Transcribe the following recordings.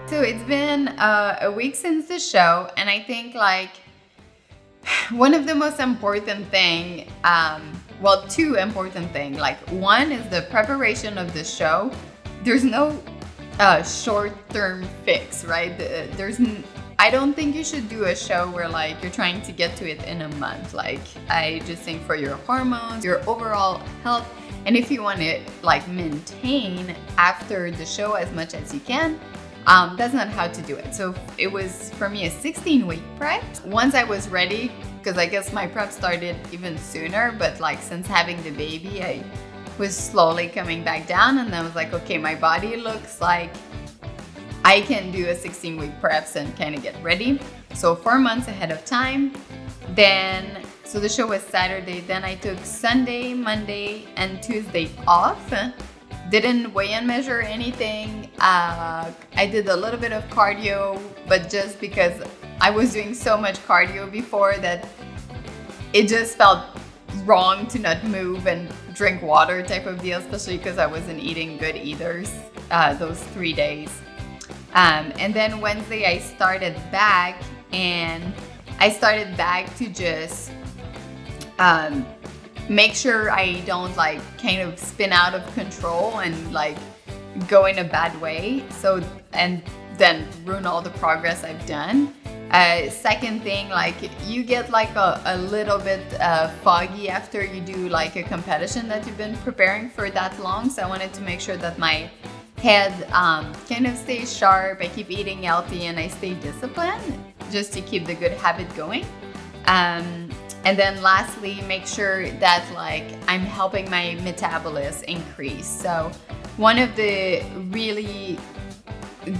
So it's been a week since the show, and I think like one of the most important thing, well, two important things. Like one is the preparation of the show. There's no short-term fix, right? I don't think you should do a show where like you're trying to get to it in a month. Like I just think for your hormones, your overall health, and if you want to like maintain after the show as much as you can, that's not how to do it. So it was for me a 16-week prep. Once I was ready, because I guess my prep started even sooner, but like since having the baby, I was slowly coming back down, and I was like, okay, my body looks like I can do a 16-week preps and kind of get ready. So 4 months ahead of time. Then, so the show was Saturday. Then I took Sunday, Monday, and Tuesday off. Didn't weigh and measure anything. I did a little bit of cardio, but just because I was doing so much cardio before that it just felt wrong to not move and drink water type of deal, especially because I wasn't eating good either those 3 days. And then Wednesday I started back, and I started back to just make sure I don't like kind of spin out of control and like go in a bad way. So, and then ruin all the progress I've done. Second thing, like you get like a little bit foggy after you do like a competition that you've been preparing for that long. So I wanted to make sure that my head kind of stays sharp. I keep eating healthy and I stay disciplined just to keep the good habit going. And then lastly, make sure that like I'm helping my metabolism increase. So one of the really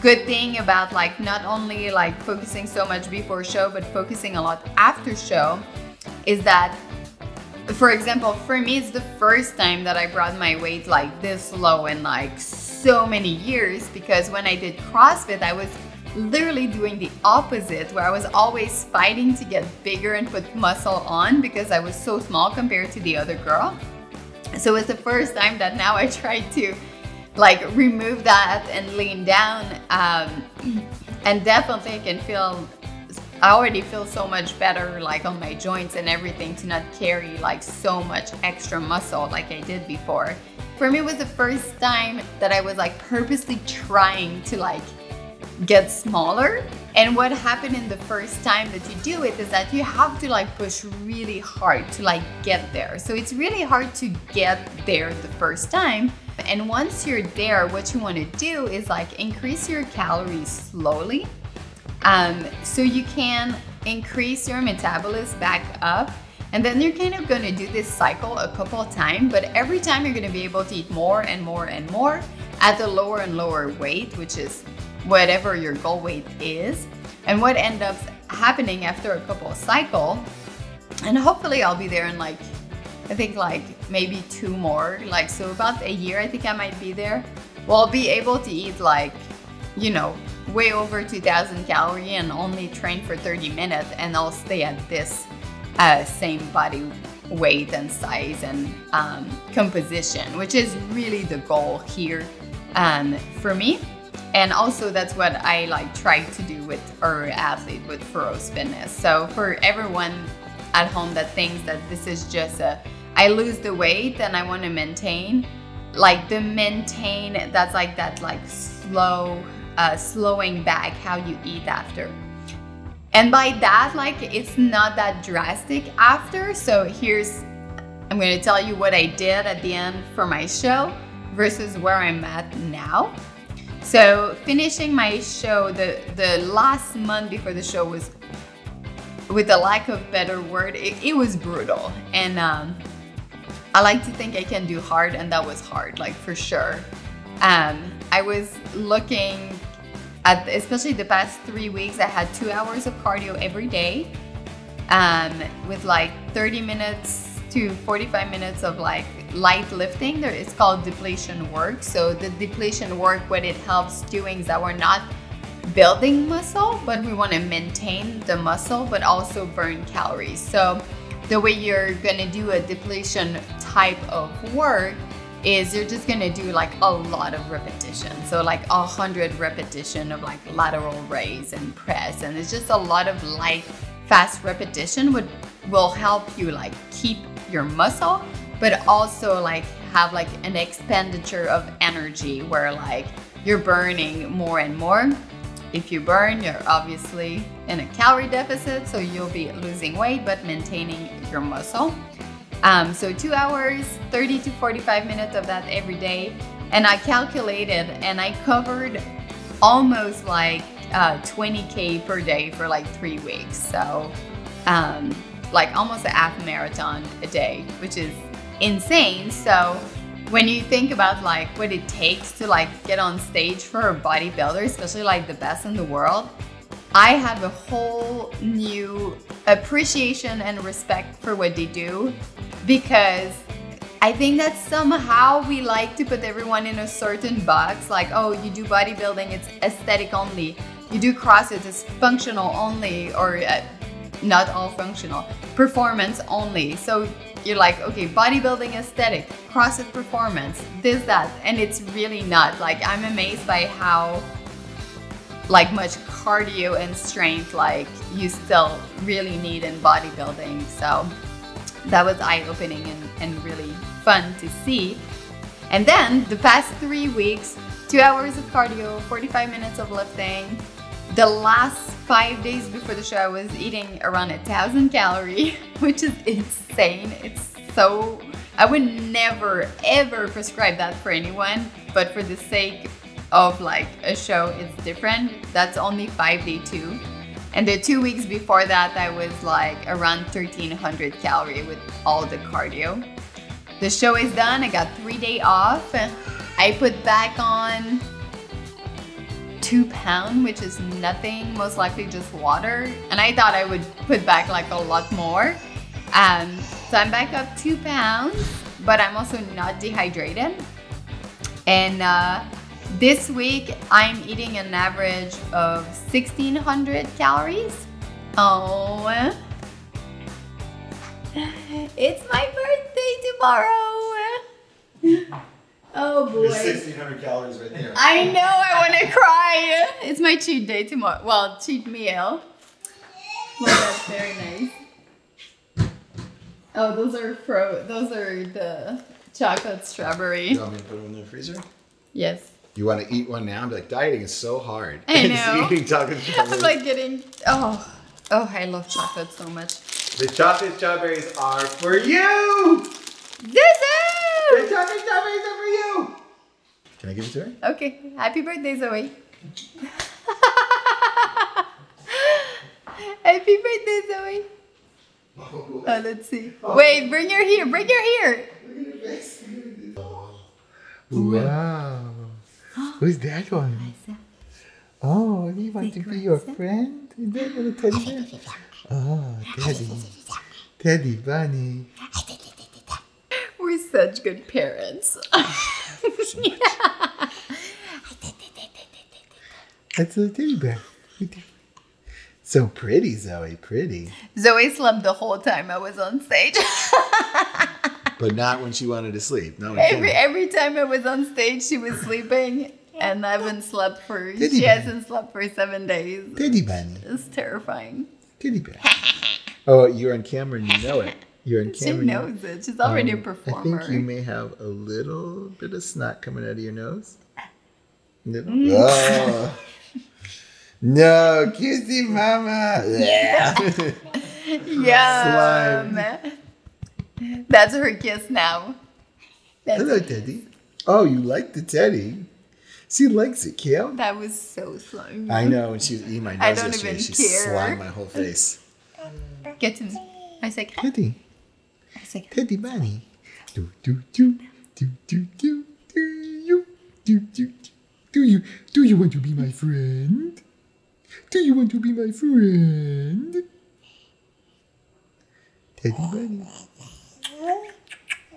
good thing about like not only like focusing so much before show, but focusing a lot after show is that, for example, for me, it's the first time that I brought my weight like this low in like so many years, because when I did CrossFit, I was literally doing the opposite, where I was always fighting to get bigger and put muscle on because I was so small compared to the other girl. So it's the first time that now I try to like remove that and lean down, and definitely I can feel, I already feel so much better like on my joints and everything to not carry like so much extra muscle like I did before. For me, it was the first time that I was like purposely trying to like get smaller. And what happened in the first time that you do it is that you have to like push really hard to like get there. So it's really hard to get there the first time. And once you're there, what you want to do is like increase your calories slowly, so you can increase your metabolism back up. And then you're kind of going to do this cycle a couple of times, but every time you're going to be able to eat more and more and more at a lower and lower weight, which is whatever your goal weight is. And what ends up happening after a couple of cycles, and hopefully I'll be there in like, I think like maybe 2 more, like so about a year I think I might be there. Well, I'll be able to eat like, you know, way over 2,000 calories and only train for 30 minutes, and I'll stay at this same body weight and size and composition, which is really the goal here for me. And also that's what I like try to do with our athlete with Feroz Fitness. So for everyone at home that thinks that this is just I lose the weight and I want to maintain, like the maintain, that's like that like slowing back how you eat after. And by that, like it's not that drastic after. So I'm going to tell you what I did at the end for my show versus where I'm at now. So finishing my show, the last month before the show was, with a lack of better word, it was brutal. And I like to think I can do hard, and that was hard, like for sure. I was looking at, especially the past 3 weeks, I had 2 hours of cardio every day, with like 30 minutes to 45 minutes of like light lifting. It's called depletion work. So the depletion work, what it helps doing is that we're not building muscle, but we want to maintain the muscle, but also burn calories. So the way you're going to do a depletion type of work is you're just gonna do like a lot of repetition. So like 100 repetition of like lateral raise and press, and it's just a lot of light, fast repetition will help you like keep your muscle, but also like have like an expenditure of energy where like you're burning more and more. If you burn, you're obviously in a calorie deficit, so you'll be losing weight but maintaining your muscle. So 2 hours, 30 to 45 minutes of that every day. And I calculated and I covered almost like 20K per day for like 3 weeks. So like almost a half marathon a day, which is insane. So when you think about like what it takes to like get on stage for a bodybuilder, especially like the best in the world, I have a whole new appreciation and respect for what they do, because I think that somehow we like to put everyone in a certain box, like, oh, you do bodybuilding, it's aesthetic only. You do CrossFit, it's functional only, or not all functional, performance only. So you're like, okay, bodybuilding aesthetic, CrossFit performance, this, that, and it's really not. Like, I'm amazed by how like much cardio and strength like you still really need in bodybuilding. So that was eye-opening and really fun to see. And then the past 3 weeks, 2 hours of cardio, 45 minutes of lifting. The last 5 days before the show, I was eating around 1,000 calories, which is insane. It's so, I would never ever prescribe that for anyone, but for the sake of like a show, it's different. That's only 5-day 2. And the 2 weeks before that, I was like around 1,300 calories with all the cardio. The show is done. I got 3 days off. I put back on 2 pounds, which is nothing, most likely just water. And I thought I would put back like a lot more. So I'm back up 2 pounds, but I'm also not dehydrated. And this week, I'm eating an average of 1,600 calories. Oh, it's my birthday tomorrow. Oh boy. There's 1,600 calories right there. I know, I want to cry. It's my cheat day tomorrow. Well, cheat meal. Well, that's very nice. Oh, those are the chocolate strawberry. You want me to put them in the freezer? Yes. You want to eat one now and be like, dieting is so hard. I know. Eating chocolate strawberries. I'm like getting, oh, I love chocolate so much. The chocolate strawberries are for you! The chocolate strawberries are for you! Can I give it to her? Okay, happy birthday, Zoe. Happy birthday, Zoe. Oh, let's see. Wait, bring her here, bring her here. Look at her face. Wow. Who's that one? Oh, he wants to be your friend? Is that little teddy bear? Oh, Teddy. Teddy bunny. We're such good parents. Yeah. That's a little teddy bear. So pretty, Zoe, pretty. Zoe slept the whole time I was on stage. But not when she wanted to sleep. No, every time I was on stage, she was sleeping, and I haven't slept for. She hasn't slept for 7 days. Teddy bunny. It's terrifying. Teddy bear. Oh, you're on camera and you know it. You're on She camera. knows it. She's already a I performer. think you may have a little bit of snot coming out of your nose. Little. Oh. No, kissy mama. Yum. That's her kiss now. That's Hello, her kiss. Teddy. Oh, you like the teddy. She likes it, Kale. That was so slimy. I know, when she was eating my nose I don't yesterday, even she care. slimed my whole face. Get to me. I said, Teddy. I said, Teddy bunny. Do do do do do do do you do do do you want to be my friend? Do you want to be my friend? Teddy bunny.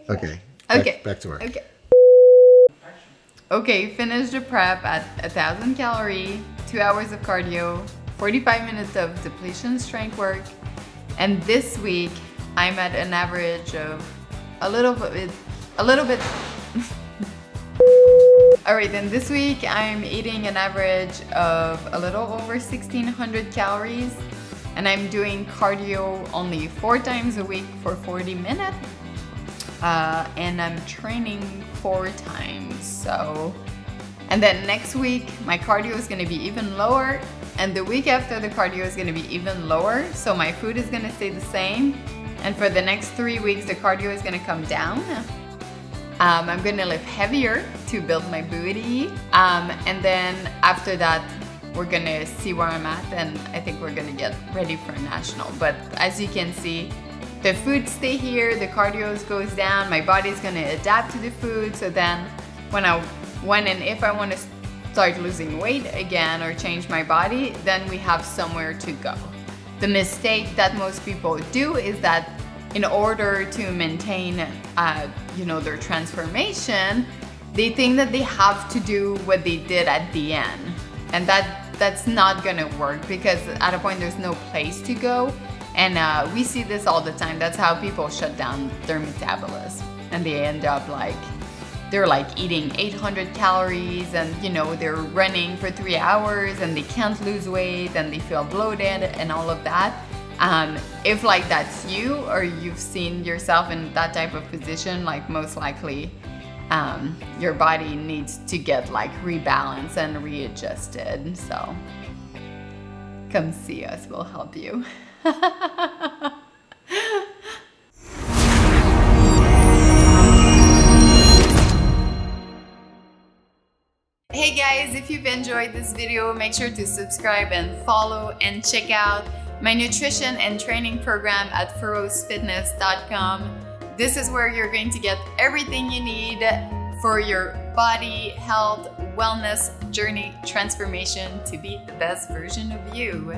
Okay. Okay. Back to work. Okay. Okay, finish the prep at 1,000 calories, 2 hours of cardio, 45 minutes of depletion strength work. And this week, I'm at an average of a little bit Alright, then this week I'm eating an average of a little over 1600 calories, and I'm doing cardio only 4 times a week for 40 minutes, and I'm training 4 times. So, and then next week my cardio is going to be even lower, and the week after the cardio is going to be even lower, so my food is going to stay the same, and for the next 3 weeks the cardio is going to come down. I'm gonna lift heavier to build my booty, and then after that we're gonna see where I'm at, and I think we're gonna get ready for a national. But as you can see, the food stay here, the cardio goes down, my body's gonna adapt to the food, so then when and if I want to start losing weight again or change my body, then we have somewhere to go. The mistake that most people do is that in order to maintain their transformation, they think that they have to do what they did at the end, and that's not gonna work, because at a point there's no place to go, and we see this all the time. That's how people shut down their metabolism, and they end up they're eating 800 calories, and they're running for 3 hours and they can't lose weight and they feel bloated and all of that. If that's you, or you've seen yourself in that type of position, most likely your body needs to get rebalanced and readjusted. So come see us, we'll help you. Hey guys, if you've enjoyed this video, make sure to subscribe and follow, and check out my nutrition and training program at furrowsfitness.com. This is where you're going to get everything you need for your body, health, wellness journey transformation to be the best version of you.